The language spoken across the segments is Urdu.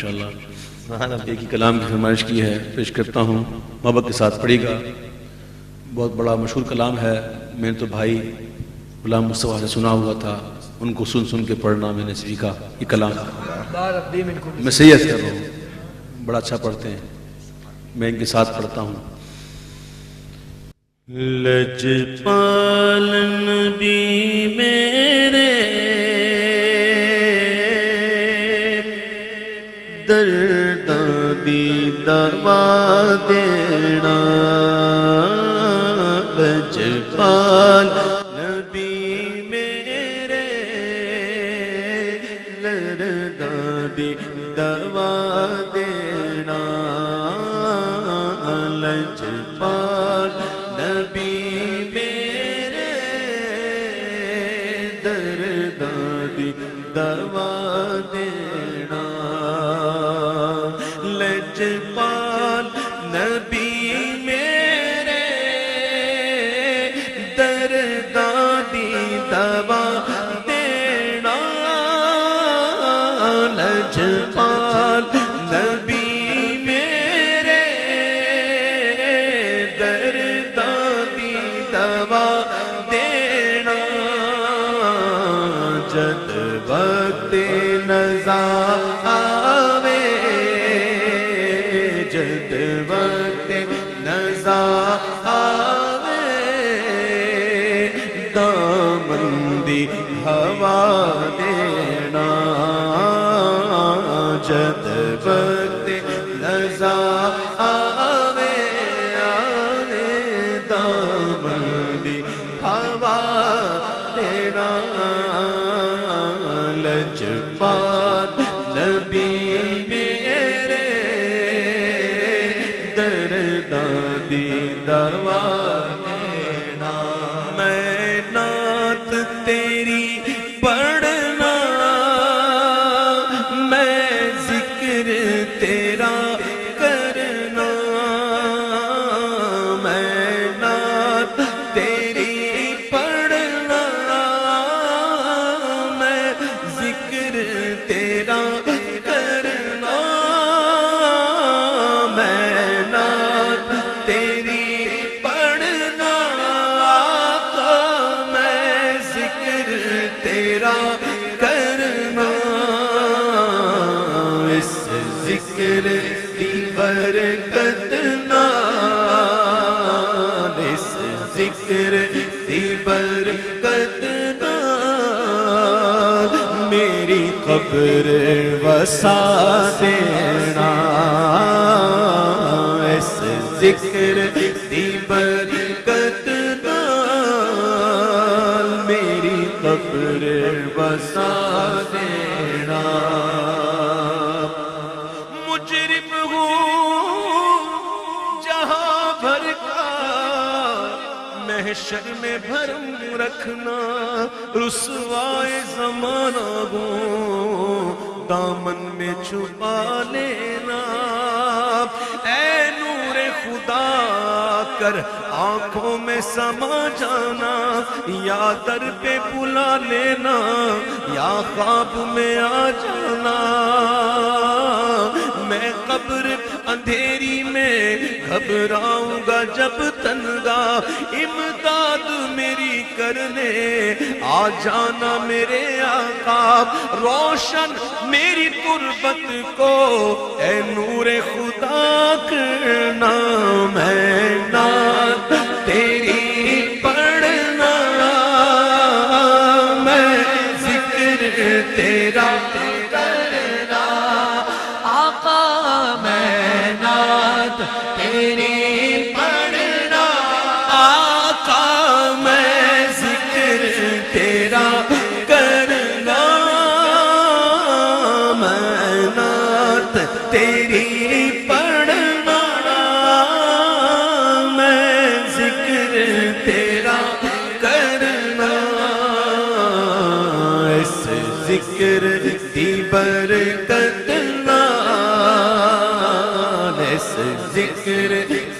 ماشاءاللہ. سبحان اللہ. ایک ہی کلام کی فرمائش کی ہے، پیش کرتا ہوں، محبت کے ساتھ پڑھے گا. بہت بڑا مشہور کلام ہے، میں نے تو بھائی غلام مصطفیٰ سے سنا ہوا تھا، ان کو سن سن کے پڑھنا میں نے سیکھا. یہ کلام میں سید کر رہا ہوں، بڑا اچھا پڑھتے ہیں، میں ان کے ساتھ پڑھتا ہوں. لجپال نبی میرے درداں دی دوا دینا، لجپال نبی میرے درداں دی دوا دینا، لجپال نبی میرے درداں دی دوا دینا، لجپال نبی میرے درداں دی دوا دینا، لجپال نبی میرے درداں دی دوا دینا، جد وقت نزا آوے، جد وقت نزا آوے، دامن دی ہوا دینا، جد وقت نزا آوے، دامن دی ہوا دینا، لجپال نبی میرے درداں دی دوا دینا. میں نعت تیری پڑھنا، میں ذکر تیرا کرنا، میں نعت تیری پڑھنا، میں ذکر تیرا کرنا، میں نعت تیری پڑھنا، میں ذکر تیرا کرنا، اس ذکر کی برکت نال، اس ذکر کی برکت نال میری قبر وسا دینا، اس ذکر کی برکت نال میری قبر وسا دینا. مجرم ہوں جہاں بھر کا، محشر میں بھرم رکھنا، رسوائے زمانہ ہوں دامن میں چھپا لینا، اے نور خدا کر آنکھوں میں سما جانا، یا در پہ بلا لینا، یا خواب میں آ جانا، میں قبر اندھیری میں گھبراؤں گا جب تنگا، امداد میری کرنے آ جانا میرے آقا، روشن میری تربت کو اے نور خدا کرنا، میں نعت تیری پڑھنا، میں ذکر تیرا کرنا، آقا میں نعت تیری پڑھنا، آقا میں ذکر تیرا کرنا، میں نعت تیری پڑھنا، میں ذکر تیرا کرنا، اس ذکر کی برکت نال، اس ذکر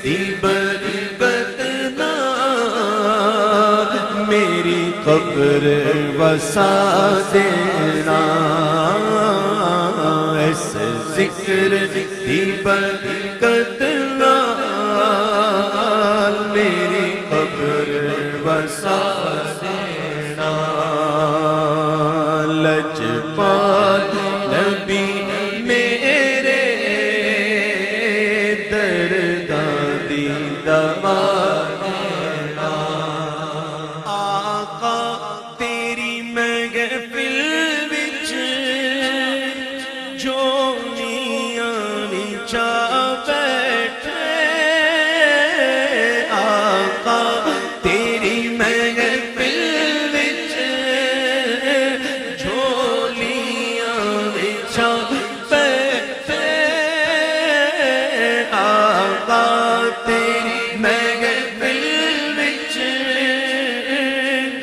کی برکت نال میری قبر وسا دینا، اس ذکر دی برکت نال میری قبر بسا دینا لجپال نبی میرے درداں دی دوا دینا آقا تیری محفل وچ جو میاں چا بیٹھے آقا تیری محفل وچ جھولیاں چا بیٹھے آقا تیری محفل وچ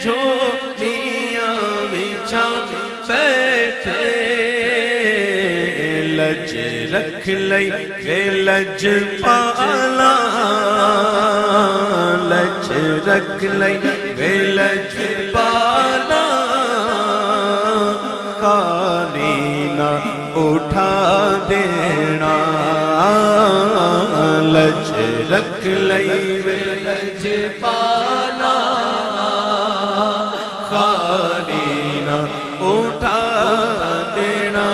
جھولیاں چا بیٹھے لج رکھ لئی وے لج پالا لج رکھ لئی وے لج پالا کانی نہ اٹھا دینا لج رکھ لئی وے لج پالا کانی نہ اٹھا دینا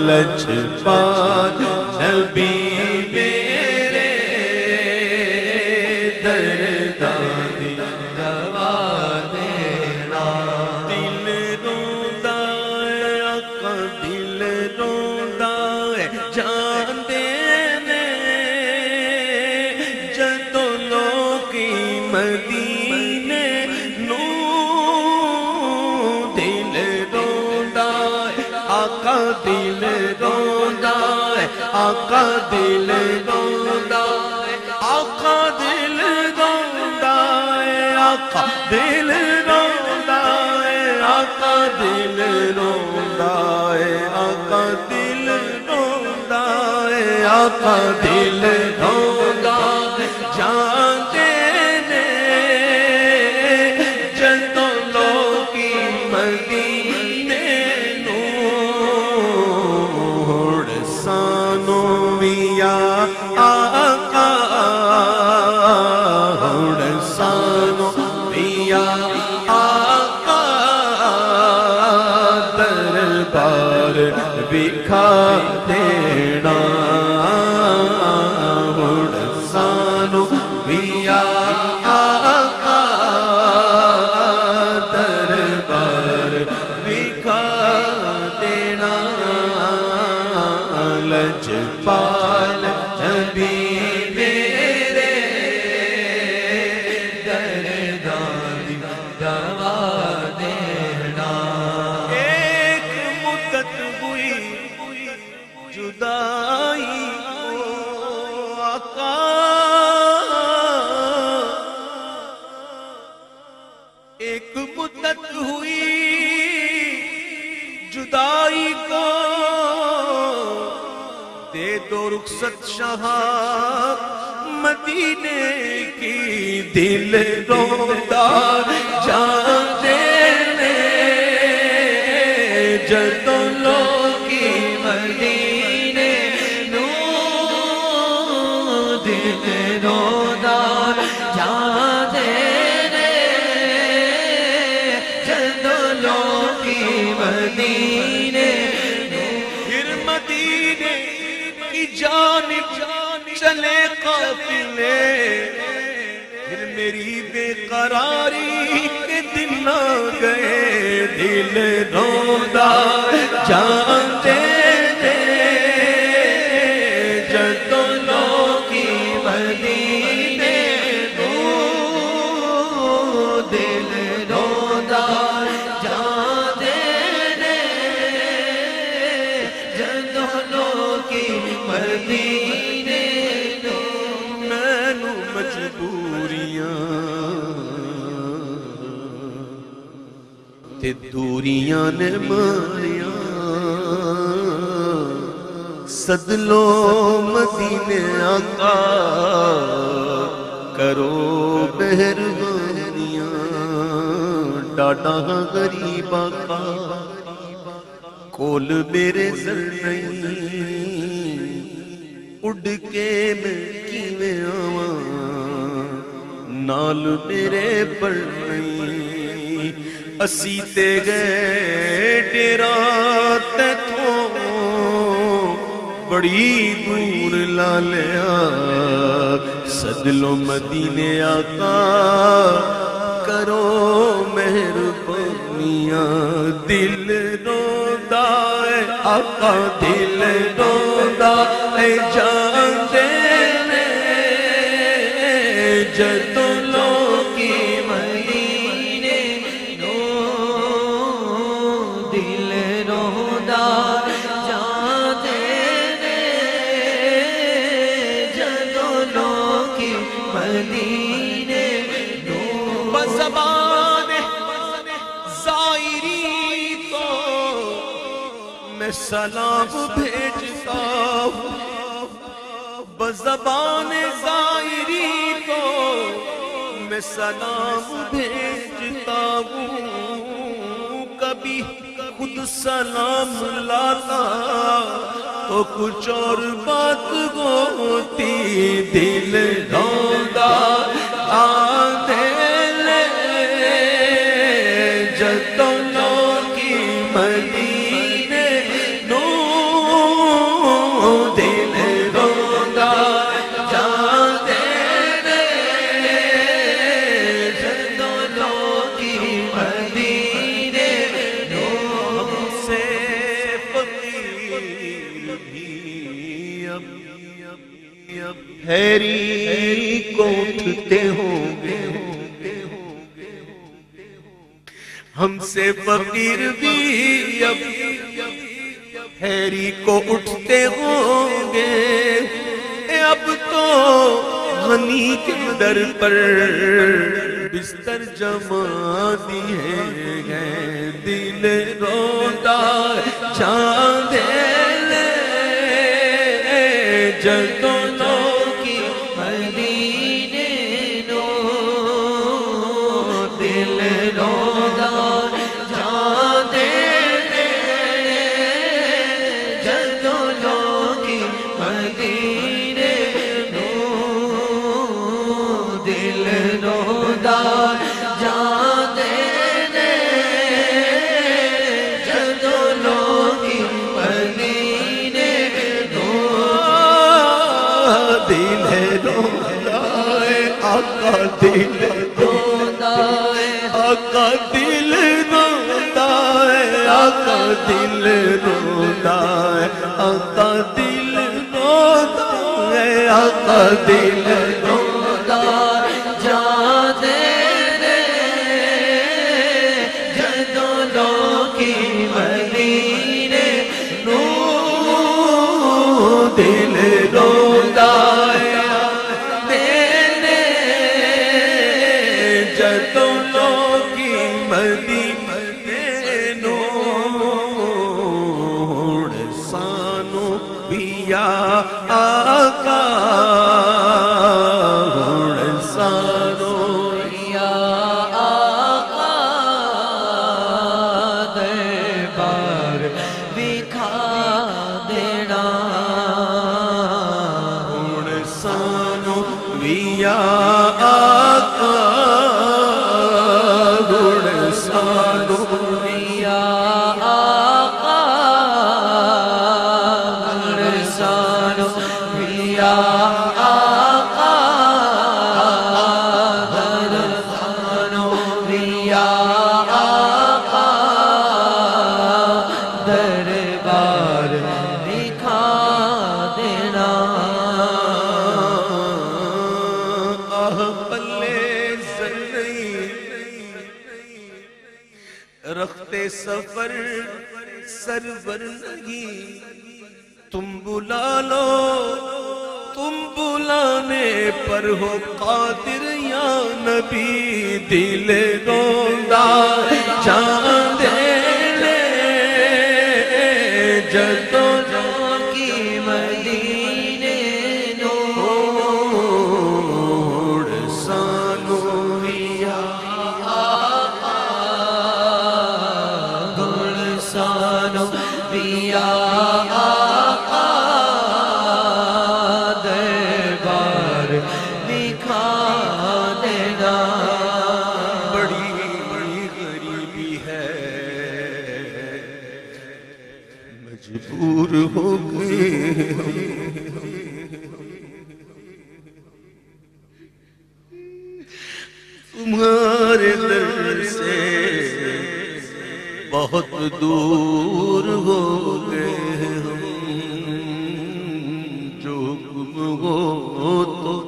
لجپال نبی میرے درداں دی دوا دینا دل روندا ہے آقا دل روندا ہے جاندے نے جدوں لوکی مدینے نوں دل روندا ہے آقا دل روندا ہے آقا دل روندا ہے آقا دل روندا ہے آقا دل روندا ہے آقا دل روندا ہے آقا دل روندا ہے آقا دل روندا ہے جاندے نے جدوں لوکی مدینے سانو ویا آقا ہن سانو ویا آقا دربار وکھا دینا ہن سانو ویا آقا دربار وکھا دینا لجپال نبی میرے درداں دی دوا دینا ایک مدت ہوئی جدائی او آقا ایک مدت ہوئی جدائی کو دے دو رخصت شاہ مدینے کی دل روندا جاندے نے جدوں لوکی مدینے نوں دل روندا جاندے نے جدوں لوکی مدینے پھر مدینے کی جانب چلے قافلے پھر میری بے قراری کے دن نہ گئے دل روندا جاندے نے جدوں لوکی مدینے نوں دل روندا جاندے نے جدوں لوکی مدینے مینوں مجبوریاں تے دوریاں نے ماریاں سد لو مدینے آقا کرو مہربانیاں ڈاڈا غریب آقا کول میرے زر نہیں اڈ کے میں کیویں آواں نال میرے پر نہیں اسی تے گئے ڈیرا تیتھوں بڑی دور لا لیا سدلو مدینے آقا کرو مہربانیاں دل روندا ہے آقا دل روندا ہے جان دینے جدوں لوکی مدینے نو دل روندا جان دینے جدوں لوکی مدینے نو بزبان زائری تو میں سلام بھیجتا ہوں بزبان زائری تو میں سلام بھیجتا ہوں کبھی خود سلام لاتا تو کچھ اور بات ہوتی دل روندا آندے لے جدوں لوکی مدینے نو دل روندا جاندے لے جدوں لوکی مدینے نو سے فقیر بھی اب حیری کو اٹھتے ہوں گے ہم سے فقیر بھی اب حیری کو اٹھتے ہوں گے اب تو غنی کے در پر بستر جما دیے گئے دل روندا چاند لے جدوں لوکی مدینے نو دل روندا چاند لے جدوں لوکی مدینے نو دل روندا چاند لے جدوں لوکی مدینے نو دل روندا ہے آقا دل روندا ہے آقا دل روندا ہے آقا دل روندا ہے آقا دل روندا ہے آقا دل روندا جان دے جدوں لوکی مدینے نو دل روندا ہے دینے جدوں لوکی مدینے نو سانو بیا آقا سانو بیا آقا دربار دکھا دینا سانو بیا آقا سانو بیا آقا سانو بیا آقا سانو بیا آقا دربار دکھا دینا پلے زر نہیں رختے سفر سرور نہیں تم بلا لو تم بلانے پر ہو قادر یا نبی دل روندا چاند لے جدوں لوکی مدینے نو سانو بیا آقا سانو دور ہو گئے تمہارے در سے بہت دور ہو گئے ہم جو گم ہو تو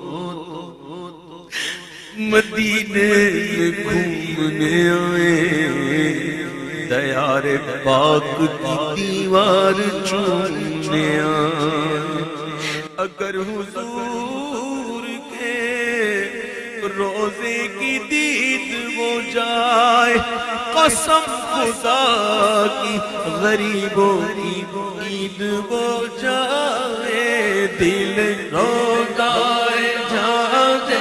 مدینے میں گھومنے آئے دیار پاک کی دیوار چومنے آئے اگر حضور کے روزے کی دید ہو جائے قسم خدا کی غریبوں کی عید ہو جائے دل روزائے جاتے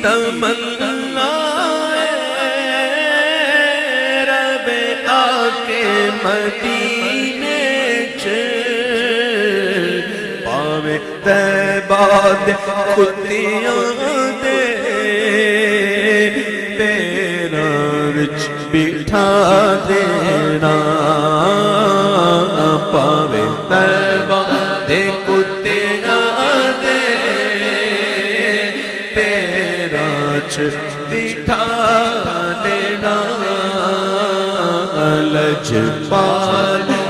تمنا رب آکے مدینے چ پاوے طیبہ دے کتیاں دے پیراں وچ بٹھا دینا پاوے طیبہ دے کتیاں دے بٹھا دینا لجپال